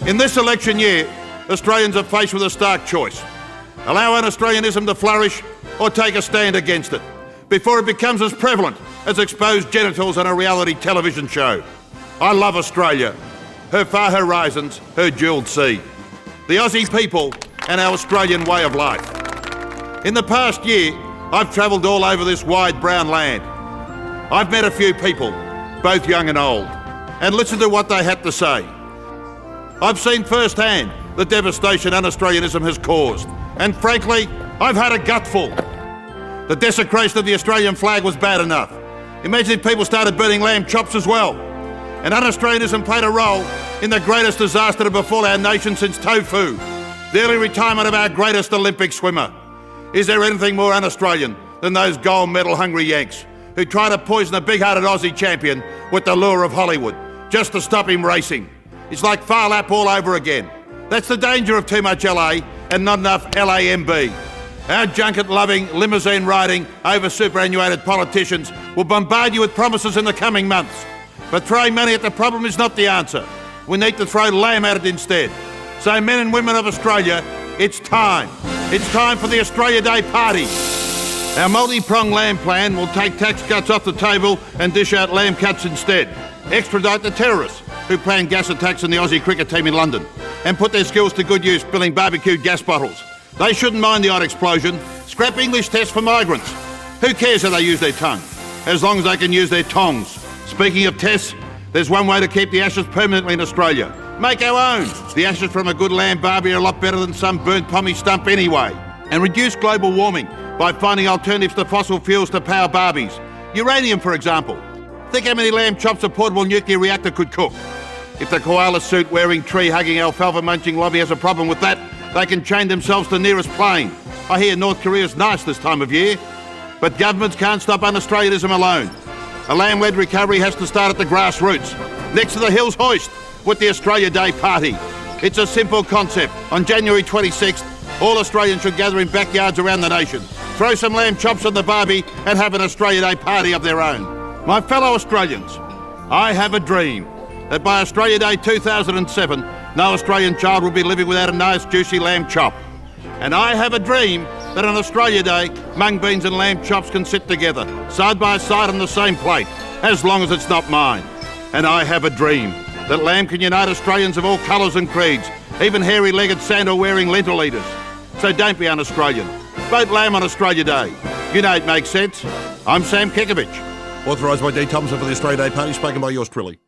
In this election year, Australians are faced with a stark choice. Allow un-Australianism to flourish or take a stand against it before it becomes as prevalent as exposed genitals on a reality television show. I love Australia, her far horizons, her jewelled sea, the Aussie people and our Australian way of life. In the past year, I've travelled all over this wide brown land. I've met a few people, both young and old, and listened to what they had to say. I've seen firsthand the devastation un-Australianism has caused, and frankly, I've had a gutful. The desecration of the Australian flag was bad enough. Imagine if people started burning lamb chops as well. And un-Australianism played a role in the greatest disaster to befall our nation since tofu, the early retirement of our greatest Olympic swimmer. Is there anything more un-Australian than those gold medal hungry Yanks who try to poison a big-hearted Aussie champion with the lure of Hollywood just to stop him racing? It's like Phar Lap all over again. That's the danger of too much LA and not enough LAMB. Our junket-loving, limousine-riding, over-superannuated politicians will bombard you with promises in the coming months. But throwing money at the problem is not the answer. We need to throw lamb at it instead. So men and women of Australia, it's time. It's time for the Australia Day party. Our multi-pronged lamb plan will take tax cuts off the table and dish out lamb cuts instead. Extradite the terrorists who planned gas attacks on the Aussie cricket team in London and put their skills to good use spilling barbecued gas bottles. They shouldn't mind the odd explosion. Scrap English tests for migrants. Who cares how they use their tongue, as long as they can use their tongs. Speaking of tests, there's one way to keep the ashes permanently in Australia. Make our own. The ashes from a good lamb barbie are a lot better than some burnt pommy stump anyway. And reduce global warming by finding alternatives to fossil fuels to power barbies. Uranium, for example. Think how many lamb chops a portable nuclear reactor could cook. If the koala suit-wearing, tree-hugging, alfalfa-munching lobby has a problem with that, they can chain themselves to the nearest plane. I hear North Korea's nice this time of year. But governments can't stop un-Australianism alone. A lamb-led recovery has to start at the grassroots, next to the Hills Hoist, with the Australia Day party. It's a simple concept. On January 26th, all Australians should gather in backyards around the nation, throw some lamb chops on the barbie and have an Australia Day party of their own. My fellow Australians, I have a dream that by Australia Day 2007, no Australian child will be living without a nice juicy lamb chop. And I have a dream that on Australia Day, mung beans and lamb chops can sit together, side by side on the same plate, as long as it's not mine. And I have a dream that lamb can unite Australians of all colours and creeds, even hairy-legged sandal-wearing lentil eaters. So don't be un-Australian. Vote lamb on Australia Day. You know it makes sense. I'm Sam Kekovich. Authorised by D. Thompson for the Australia Day party, spoken by yours truly.